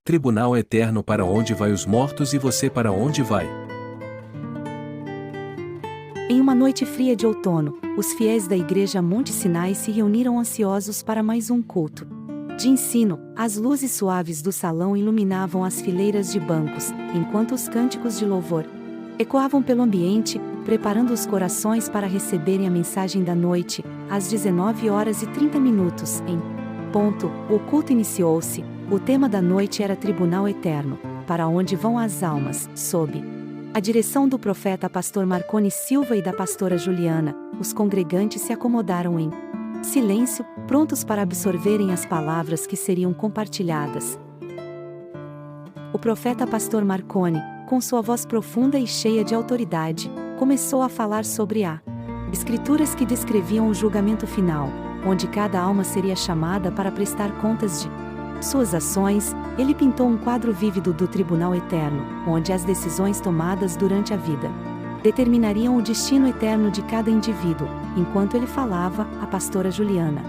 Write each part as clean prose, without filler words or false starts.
Tribunal eterno, para onde vai os mortos e você para onde vai? Em uma noite fria de outono, os fiéis da Igreja Monte Sinai se reuniram ansiosos para mais um culto de ensino. As luzes suaves do salão iluminavam as fileiras de bancos, enquanto os cânticos de louvor ecoavam pelo ambiente, preparando os corações para receberem a mensagem da noite. Às 19h30, em ponto, o culto iniciou-se. O tema da noite era Tribunal Eterno, para onde vão as almas, sob a direção do profeta pastor Marconi Silva e da pastora Juliana. Os congregantes se acomodaram em silêncio, prontos para absorverem as palavras que seriam compartilhadas. O profeta pastor Marconi, com sua voz profunda e cheia de autoridade, começou a falar sobre as escrituras que descreviam o julgamento final, onde cada alma seria chamada para prestar contas de suas ações. Ele pintou um quadro vívido do tribunal eterno, onde as decisões tomadas durante a vida determinariam o destino eterno de cada indivíduo. Enquanto ele falava, a pastora Juliana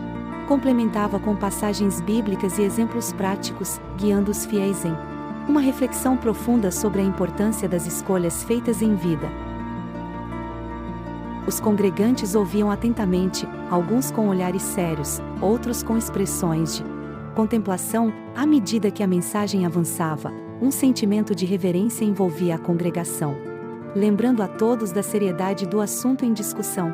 complementava com passagens bíblicas e exemplos práticos, guiando os fiéis em uma reflexão profunda sobre a importância das escolhas feitas em vida. Os congregantes ouviam atentamente, alguns com olhares sérios, outros com expressões de contemplação. À medida que a mensagem avançava, um sentimento de reverência envolvia a congregação, lembrando a todos da seriedade do assunto em discussão.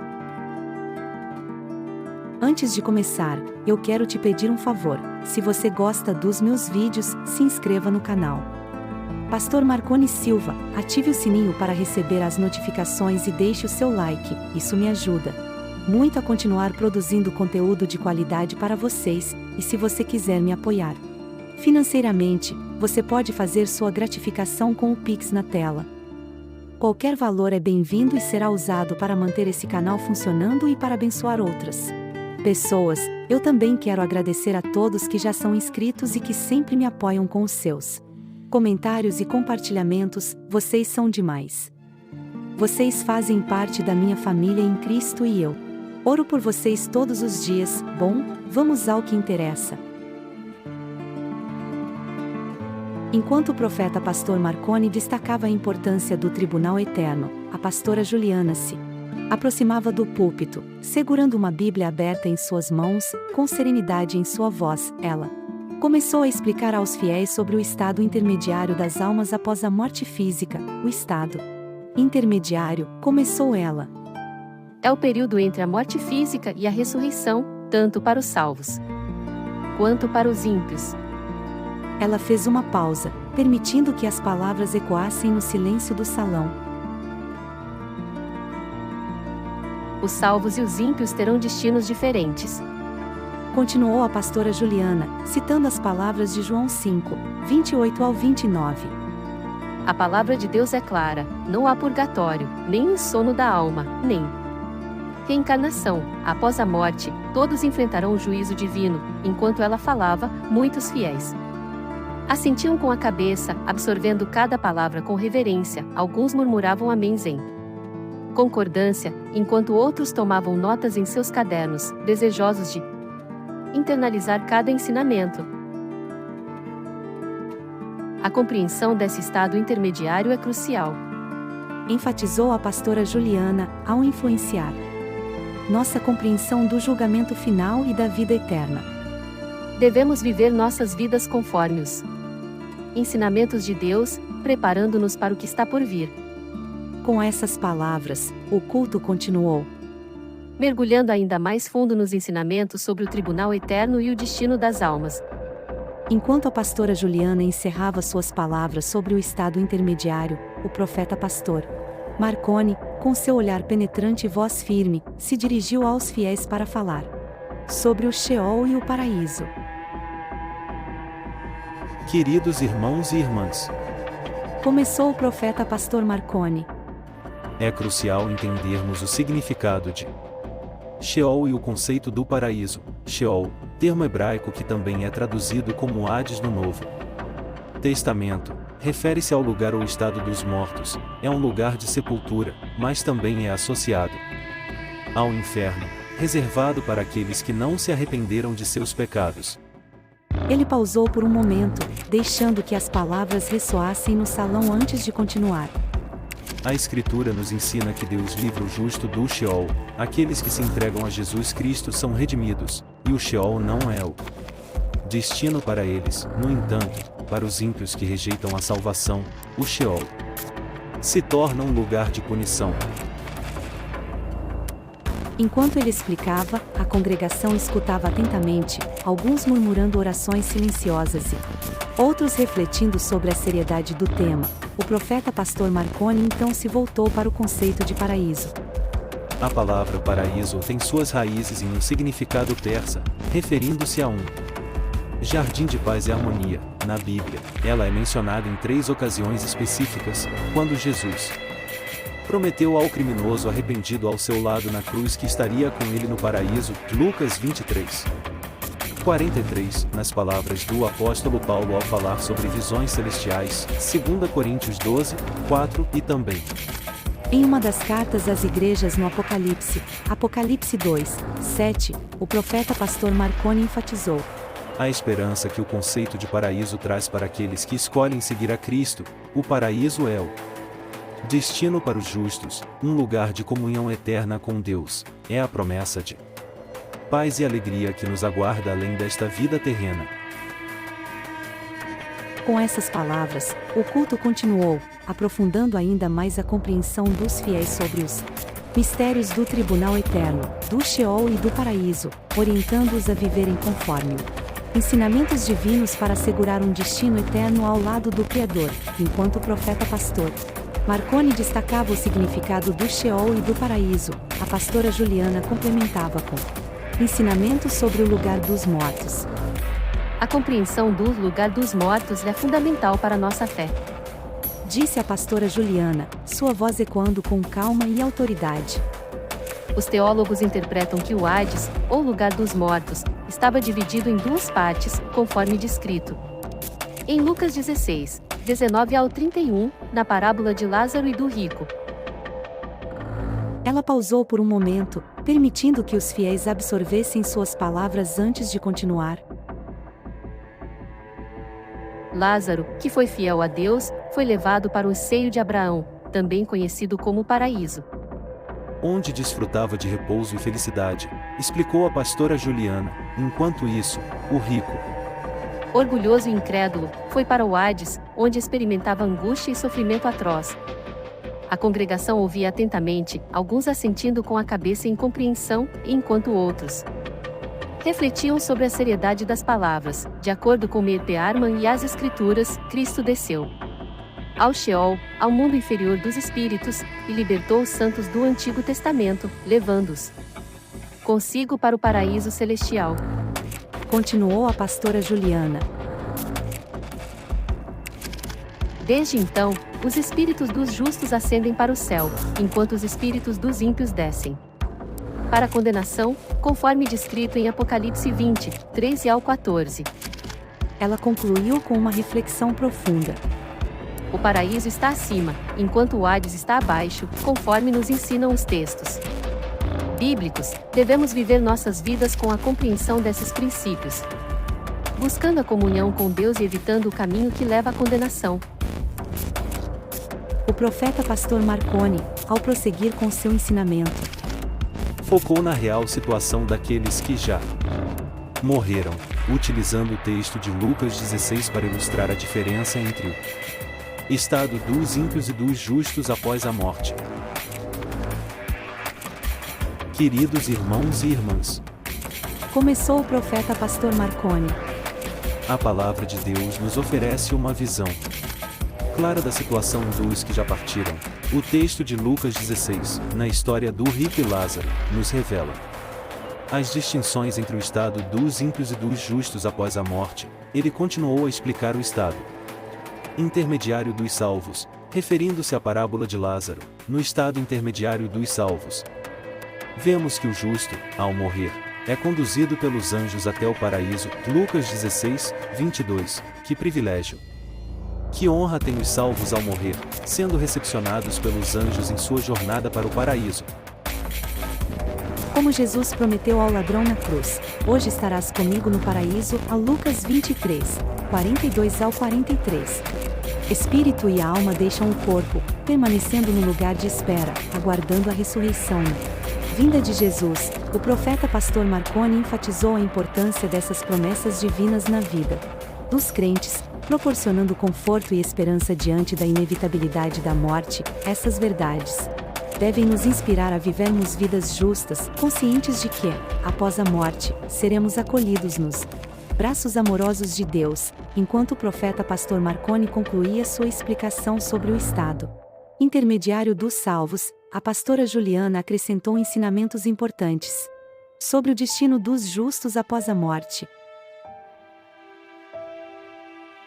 Antes de começar, eu quero te pedir um favor. Se você gosta dos meus vídeos, se inscreva no canal Pastor Marconi Silva, ative o sininho para receber as notificações e deixe o seu like. Isso me ajuda muito a continuar produzindo conteúdo de qualidade para vocês. E se você quiser me apoiar financeiramente, você pode fazer sua gratificação com o Pix na tela. Qualquer valor é bem-vindo e será usado para manter esse canal funcionando e para abençoar outras pessoas. Eu também quero agradecer a todos que já são inscritos e que sempre me apoiam com os seus comentários e compartilhamentos. Vocês são demais. Vocês fazem parte da minha família em Cristo e eu oro por vocês todos os dias. Bom, vamos ao que interessa. Enquanto o profeta pastor Marconi destacava a importância do tribunal eterno, a pastora Juliana se aproximava do púlpito, segurando uma Bíblia aberta em suas mãos. Com serenidade em sua voz, ela começou a explicar aos fiéis sobre o estado intermediário das almas após a morte física. O estado intermediário, começou ela, é o período entre a morte física e a ressurreição, tanto para os salvos quanto para os ímpios. Ela fez uma pausa, permitindo que as palavras ecoassem no silêncio do salão. Os salvos e os ímpios terão destinos diferentes. Continuou a pastora Juliana, citando as palavras de João 5, 28 ao 29. A palavra de Deus é clara: não há purgatório, nem sono da alma, nem reencarnação. Após a morte, todos enfrentarão o juízo divino. Enquanto ela falava, muitos fiéis assentiam com a cabeça, absorvendo cada palavra com reverência. Alguns murmuravam amém em concordância, enquanto outros tomavam notas em seus cadernos, desejosos de internalizar cada ensinamento. A compreensão desse estado intermediário é crucial, enfatizou a pastora Juliana, ao influenciar nossa compreensão do julgamento final e da vida eterna. Devemos viver nossas vidas conforme os ensinamentos de Deus, preparando-nos para o que está por vir. Com essas palavras, o culto continuou, mergulhando ainda mais fundo nos ensinamentos sobre o tribunal eterno e o destino das almas. Enquanto a pastora Juliana encerrava suas palavras sobre o estado intermediário, o profeta pastor Marconi, com seu olhar penetrante e voz firme, se dirigiu aos fiéis para falar sobre o Sheol e o paraíso. Queridos irmãos e irmãs, começou o profeta pastor Marconi, é crucial entendermos o significado de Sheol e o conceito do paraíso. Sheol, termo hebraico que também é traduzido como Hades no Novo Testamento, refere-se ao lugar ou estado dos mortos. É um lugar de sepultura, mas também é associado ao inferno, reservado para aqueles que não se arrependeram de seus pecados. Ele pausou por um momento, deixando que as palavras ressoassem no salão antes de continuar. A Escritura nos ensina que Deus livra o justo do Sheol. Aqueles que se entregam a Jesus Cristo são redimidos, e o Sheol não é o destino para eles. No entanto, para os ímpios que rejeitam a salvação, o Sheol se torna um lugar de punição. Enquanto ele explicava, a congregação escutava atentamente, alguns murmurando orações silenciosas e outros refletindo sobre a seriedade do tema. O profeta pastor Marconi então se voltou para o conceito de paraíso. A palavra paraíso tem suas raízes em um significado persa, referindo-se a um jardim de paz e harmonia. Na Bíblia, ela é mencionada em 3 ocasiões específicas, quando Jesus prometeu ao criminoso arrependido ao seu lado na cruz que estaria com ele no paraíso, Lucas 23:43, nas palavras do apóstolo Paulo ao falar sobre visões celestiais, 2 Coríntios 12:4, e também em uma das cartas às igrejas no Apocalipse, Apocalipse 2:7, o profeta pastor Marconi enfatizou a esperança que o conceito de paraíso traz para aqueles que escolhem seguir a Cristo. O paraíso é o destino para os justos, um lugar de comunhão eterna com Deus. É a promessa de paz e alegria que nos aguarda além desta vida terrena. Com essas palavras, o culto continuou, aprofundando ainda mais a compreensão dos fiéis sobre os mistérios do tribunal eterno, do Sheol e do paraíso, orientando-os a viverem conforme ensinamentos divinos para assegurar um destino eterno ao lado do Criador. Enquanto o profeta pastor Marconi destacava o significado do Sheol e do paraíso, a pastora Juliana complementava com ensinamentos sobre o lugar dos mortos. A compreensão do lugar dos mortos é fundamental para a nossa fé, disse a pastora Juliana, sua voz ecoando com calma e autoridade. Os teólogos interpretam que o Hades, ou lugar dos mortos, estava dividido em 2 partes, conforme descrito em Lucas 16:19-31, na parábola de Lázaro e do rico. Ela pausou por um momento, permitindo que os fiéis absorvessem suas palavras antes de continuar. Lázaro, que foi fiel a Deus, foi levado para o seio de Abraão, também conhecido como paraíso, onde desfrutava de repouso e felicidade, explicou a pastora Juliana. Enquanto isso, o rico, orgulhoso e incrédulo, foi para o Hades, onde experimentava angústia e sofrimento atroz. A congregação ouvia atentamente, alguns assentindo com a cabeça em compreensão, enquanto outros refletiam sobre a seriedade das palavras. De acordo com Meir Pearman e as Escrituras, Cristo desceu ao Sheol, ao mundo inferior dos espíritos, e libertou os santos do Antigo Testamento, levando-os consigo para o paraíso celestial. Continuou a pastora Juliana. Desde então, os espíritos dos justos ascendem para o céu, enquanto os espíritos dos ímpios descem para a condenação, conforme descrito em Apocalipse 20:13-14. Ela concluiu com uma reflexão profunda. O paraíso está acima, enquanto o Hades está abaixo, conforme nos ensinam os textos bíblicos. Devemos viver nossas vidas com a compreensão desses princípios, buscando a comunhão com Deus e evitando o caminho que leva à condenação. O profeta pastor Marconi, ao prosseguir com seu ensinamento, focou na real situação daqueles que já morreram, utilizando o texto de Lucas 16 para ilustrar a diferença entre o estado dos ímpios e dos justos após a morte. Queridos irmãos e irmãs, começou o profeta pastor Marconi, a palavra de Deus nos oferece uma visão clara da situação dos que já partiram. O texto de Lucas 16, na história do rico e Lázaro, nos revela as distinções entre o estado dos ímpios e dos justos após a morte. Ele continuou a explicar o estado intermediário dos salvos, referindo-se à parábola de Lázaro. No estado intermediário dos salvos, vemos que o justo, ao morrer, é conduzido pelos anjos até o paraíso. Lucas 16:22. Que privilégio! Que honra têm os salvos ao morrer, sendo recepcionados pelos anjos em sua jornada para o paraíso. Como Jesus prometeu ao ladrão na cruz: hoje estarás comigo no paraíso, a Lucas 23, 42 ao 43. Espírito e alma deixam o corpo, permanecendo no lugar de espera, aguardando a ressurreição. Vinda de Jesus, o profeta pastor Marconi enfatizou a importância dessas promessas divinas na vida dos crentes, proporcionando conforto e esperança diante da inevitabilidade da morte. Essas verdades devem nos inspirar a vivermos vidas justas, conscientes de que, após a morte, seremos acolhidos nos braços amorosos de Deus. Enquanto o profeta pastor Marconi concluía sua explicação sobre o estado intermediário dos salvos, a pastora Juliana acrescentou ensinamentos importantes sobre o destino dos justos após a morte.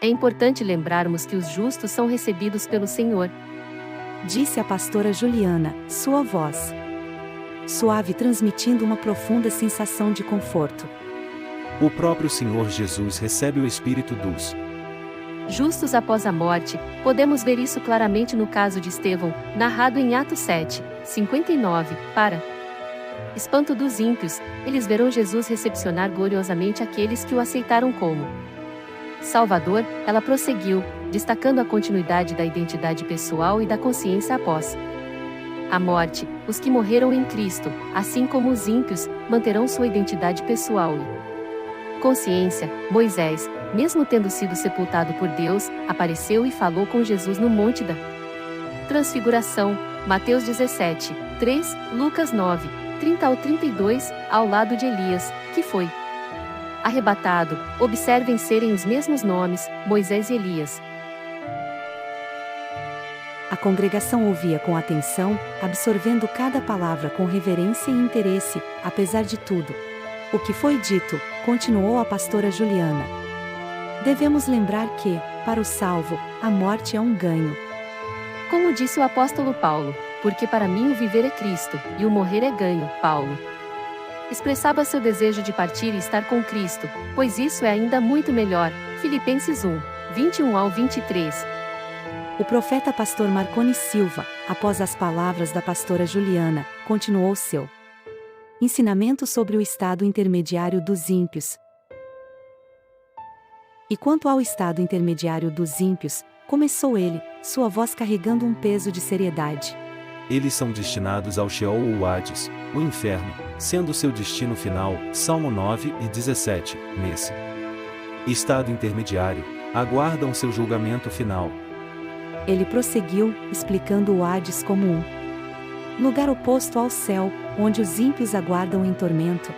É importante lembrarmos que os justos são recebidos pelo Senhor, disse a pastora Juliana, sua voz suave transmitindo uma profunda sensação de conforto. O próprio Senhor Jesus recebe o Espírito dos justos após a morte. Podemos ver isso claramente no caso de Estevão, narrado em Atos 7, 59, para espanto dos ímpios, eles verão Jesus recepcionar gloriosamente aqueles que o aceitaram como Salvador. Ela prosseguiu, destacando a continuidade da identidade pessoal e da consciência após a morte. Os que morreram em Cristo, assim como os ímpios, manterão sua identidade pessoal e consciência. Moisés, mesmo tendo sido sepultado por Deus, apareceu e falou com Jesus no Monte da Transfiguração, Mateus 17, 3, Lucas 9, 30 ao 32, ao lado de Elias, que foi arrebatado. Observem serem os mesmos nomes, Moisés e Elias. A congregação ouvia com atenção, absorvendo cada palavra com reverência e interesse. Apesar de tudo o que foi dito, continuou a pastora Juliana, devemos lembrar que, para o salvo, a morte é um ganho. Como disse o apóstolo Paulo, porque para mim o viver é Cristo, e o morrer é ganho. Paulo expressava seu desejo de partir e estar com Cristo, pois isso é ainda muito melhor. Filipenses 1, 21 ao 23. O profeta pastor Marconi Silva, após as palavras da pastora Juliana, continuou seu ensinamento sobre o estado intermediário dos ímpios. E quanto ao estado intermediário dos ímpios, começou ele, sua voz carregando um peso de seriedade. Eles são destinados ao Sheol ou Hades, o inferno, sendo seu destino final. Salmo 9 e 17, nesse estado intermediário, aguardam seu julgamento final. Ele prosseguiu, explicando o Hades como um lugar oposto ao céu, onde os ímpios aguardam em tormento.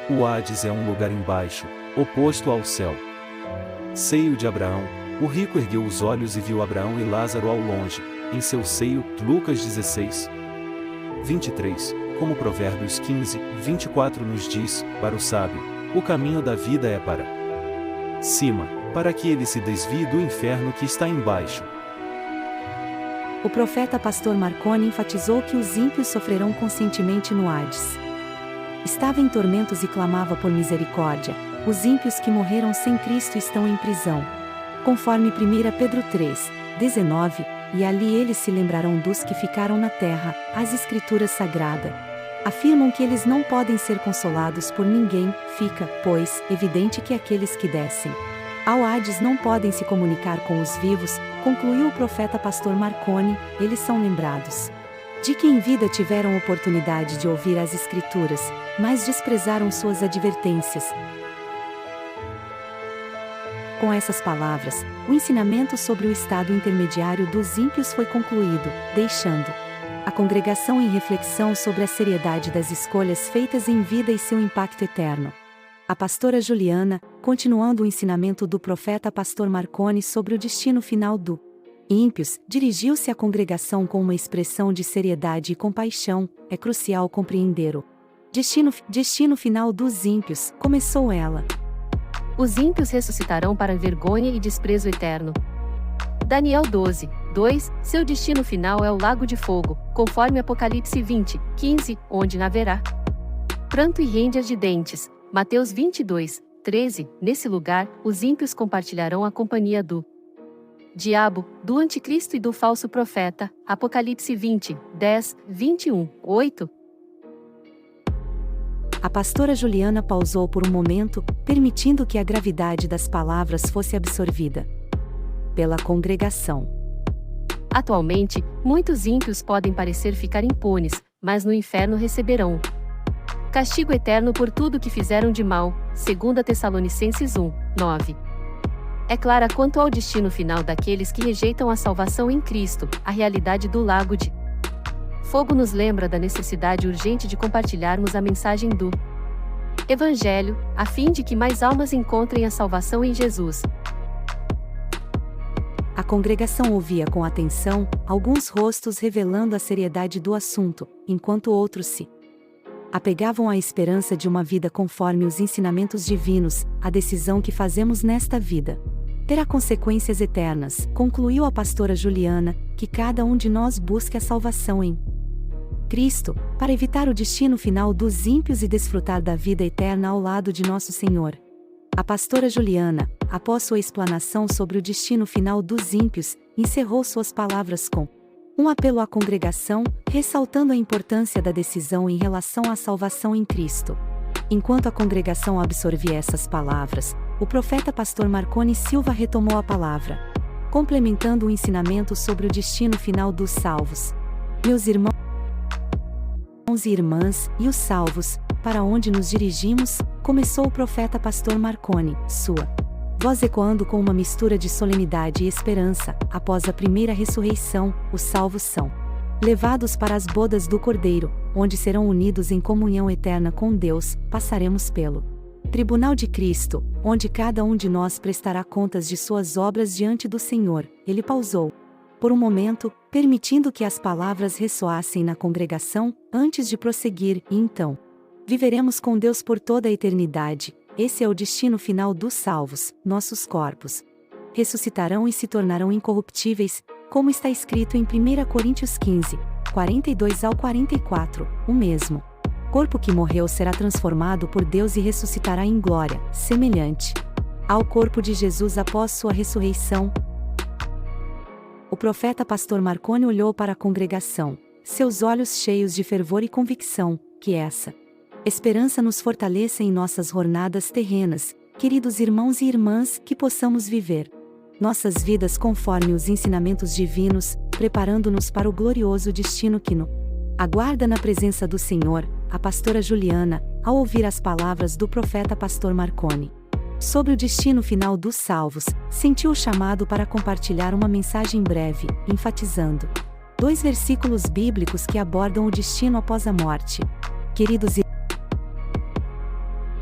O Hades é um lugar embaixo, oposto ao céu. Seio de Abraão, o rico ergueu os olhos e viu Abraão e Lázaro ao longe, em seu seio. Lucas 16, 23, como Provérbios 15, 24 nos diz, para o sábio, o caminho da vida é para cima, para que ele se desvie do inferno que está embaixo. O profeta pastor Marconi enfatizou que os ímpios sofrerão conscientemente no Hades. Estava em tormentos e clamava por misericórdia. Os ímpios que morreram sem Cristo estão em prisão. Conforme 1 Pedro 3, 19, e ali eles se lembrarão dos que ficaram na terra. As Escrituras Sagradas afirmam que eles não podem ser consolados por ninguém. Fica, pois, evidente que aqueles que descem ao Hades não podem se comunicar com os vivos, concluiu o profeta pastor Marconi. Eles são lembrados de que em vida tiveram oportunidade de ouvir as Escrituras, mas desprezaram suas advertências. Com essas palavras, o ensinamento sobre o estado intermediário dos ímpios foi concluído, deixando a congregação em reflexão sobre a seriedade das escolhas feitas em vida e seu impacto eterno. A pastora Juliana, continuando o ensinamento do profeta pastor Marconi sobre o destino final do ímpios, dirigiu-se à congregação com uma expressão de seriedade e compaixão. É crucial compreender o destino final dos ímpios, começou ela. Os ímpios ressuscitarão para vergonha e desprezo eterno. Daniel 12, 2, seu destino final é o lago de fogo, conforme Apocalipse 20, 15, onde haverá pranto e ranger de dentes. Mateus 22, 13, nesse lugar, os ímpios compartilharão a companhia do diabo, do anticristo e do falso profeta. Apocalipse 20, 10, 21, 8. A pastora Juliana pausou por um momento, permitindo que a gravidade das palavras fosse absorvida pela congregação. Atualmente, muitos ímpios podem parecer ficar impunes, mas no inferno receberão castigo eterno por tudo que fizeram de mal, 2 Tessalonicenses 1, 9. É clara quanto ao destino final daqueles que rejeitam a salvação em Cristo. A realidade do lago de fogo nos lembra da necessidade urgente de compartilharmos a mensagem do Evangelho, a fim de que mais almas encontrem a salvação em Jesus. A congregação ouvia com atenção, alguns rostos revelando a seriedade do assunto, enquanto outros se apegavam à esperança de uma vida conforme os ensinamentos divinos. A decisão que fazemos nesta vida terá consequências eternas, concluiu a pastora Juliana, que cada um de nós busque a salvação em Cristo, para evitar o destino final dos ímpios e desfrutar da vida eterna ao lado de nosso Senhor. A pastora Juliana, após sua explanação sobre o destino final dos ímpios, encerrou suas palavras com um apelo à congregação, ressaltando a importância da decisão em relação à salvação em Cristo. Enquanto a congregação absorvia essas palavras, o profeta pastor Marconi Silva retomou a palavra, complementando o ensinamento sobre o destino final dos salvos. Meus irmãos e irmãs, e os salvos, para onde nos dirigimos? Começou o profeta pastor Marconi, sua voz ecoando com uma mistura de solenidade e esperança. Após a primeira ressurreição, os salvos são levados para as bodas do Cordeiro, onde serão unidos em comunhão eterna com Deus. Passaremos pelo tribunal de Cristo, onde cada um de nós prestará contas de suas obras diante do Senhor. Ele pausou por um momento, permitindo que as palavras ressoassem na congregação, antes de prosseguir, e então viveremos com Deus por toda a eternidade. Esse é o destino final dos salvos. Nossos corpos ressuscitarão e se tornarão incorruptíveis, como está escrito em 1 Coríntios 15, 42 ao 44, o mesmo corpo que morreu será transformado por Deus e ressuscitará em glória, semelhante ao corpo de Jesus após sua ressurreição. O profeta pastor Marconi olhou para a congregação, seus olhos cheios de fervor e convicção, que essa esperança nos fortaleça em nossas jornadas terrenas. Queridos irmãos e irmãs, que possamos viver nossas vidas conforme os ensinamentos divinos, preparando-nos para o glorioso destino que nos aguarda na presença do Senhor. A pastora Juliana, ao ouvir as palavras do profeta pastor Marconi sobre o destino final dos salvos, sentiu o chamado para compartilhar uma mensagem breve, enfatizando 2 versículos bíblicos que abordam o destino após a morte. Queridos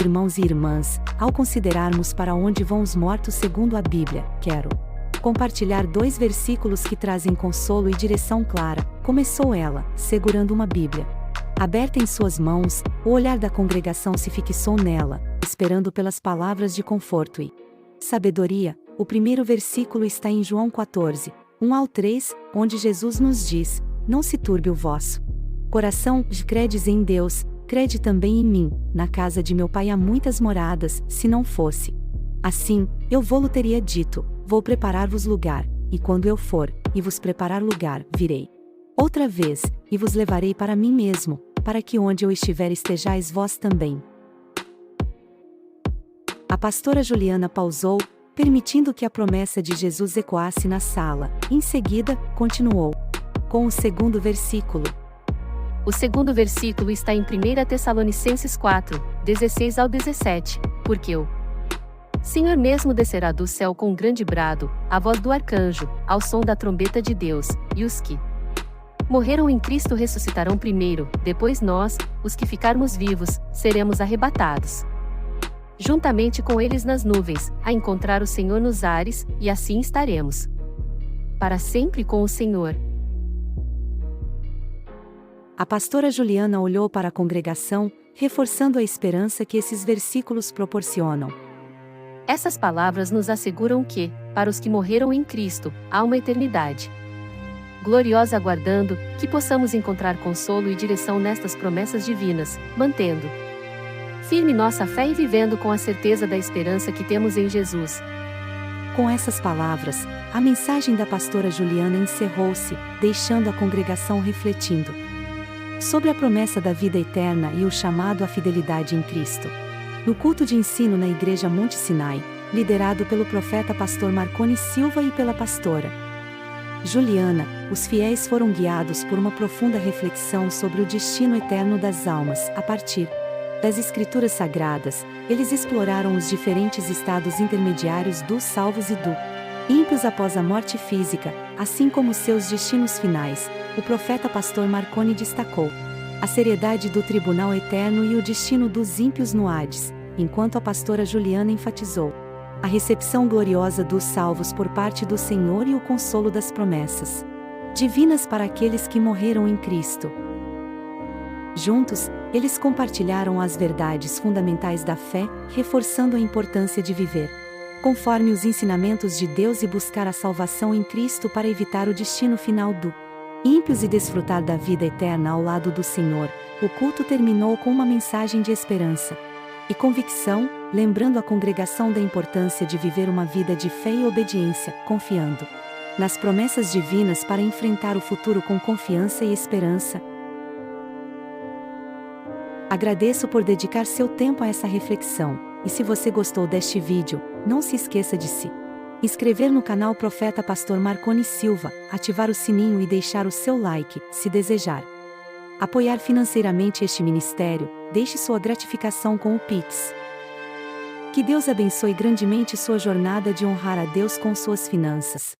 irmãos e irmãs, ao considerarmos para onde vão os mortos segundo a Bíblia, quero compartilhar 2 versículos que trazem consolo e direção clara. Começou ela, segurando uma Bíblia aberta em suas mãos. O olhar da congregação se fixou nela, esperando pelas palavras de conforto e sabedoria. O primeiro versículo está em João 14, 1 ao 3, onde Jesus nos diz: não se turbe o vosso coração, credes em Deus, crede também em mim. Na casa de meu pai há muitas moradas. Se não fosse assim, eu vô-lo teria dito: vou preparar-vos lugar, e quando eu for, e vos preparar lugar, virei outra vez, e vos levarei para mim mesmo, para que onde eu estiver estejais vós também. A pastora Juliana pausou, permitindo que a promessa de Jesus ecoasse na sala. Em seguida, continuou com o segundo versículo. O segundo versículo está em 1 Tessalonicenses 4, 16 ao 17, porque o Senhor mesmo descerá do céu com um grande brado, a voz do arcanjo, ao som da trombeta de Deus, e os que morreram em Cristo ressuscitarão primeiro. Depois nós, os que ficarmos vivos, seremos arrebatados juntamente com eles nas nuvens, a encontrar o Senhor nos ares, e assim estaremos para sempre com o Senhor. A pastora Juliana olhou para a congregação, reforçando a esperança que esses versículos proporcionam. Essas palavras nos asseguram que, para os que morreram em Cristo, há uma eternidade gloriosa aguardando, que possamos encontrar consolo e direção nestas promessas divinas, mantendo firme nossa fé e vivendo com a certeza da esperança que temos em Jesus. Com essas palavras, a mensagem da pastora Juliana encerrou-se, deixando a congregação refletindo sobre a promessa da vida eterna e o chamado à fidelidade em Cristo. No culto de ensino na Igreja Monte Sinai, liderado pelo profeta pastor Marconi Silva e pela pastora Juliana, os fiéis foram guiados por uma profunda reflexão sobre o destino eterno das almas. A partir das Escrituras Sagradas, eles exploraram os diferentes estados intermediários dos salvos e do ímpios após a morte física, assim como seus destinos finais. O profeta pastor Marconi destacou a seriedade do tribunal eterno e o destino dos ímpios no Hades, enquanto a pastora Juliana enfatizou a recepção gloriosa dos salvos por parte do Senhor e o consolo das promessas divinas para aqueles que morreram em Cristo. Juntos, eles compartilharam as verdades fundamentais da fé, reforçando a importância de viver conforme os ensinamentos de Deus e buscar a salvação em Cristo para evitar o destino final do ímpios e desfrutar da vida eterna ao lado do Senhor. O culto terminou com uma mensagem de esperança e convicção, lembrando a congregação da importância de viver uma vida de fé e obediência, confiando nas promessas divinas para enfrentar o futuro com confiança e esperança. Agradeço por dedicar seu tempo a essa reflexão, e se você gostou deste vídeo, não se esqueça de se inscrever no canal Profeta Pastor Marconi Silva, ativar o sininho e deixar o seu like, se desejar apoiar financeiramente este ministério, deixe sua gratificação com o Pix. Que Deus abençoe grandemente sua jornada de honrar a Deus com suas finanças.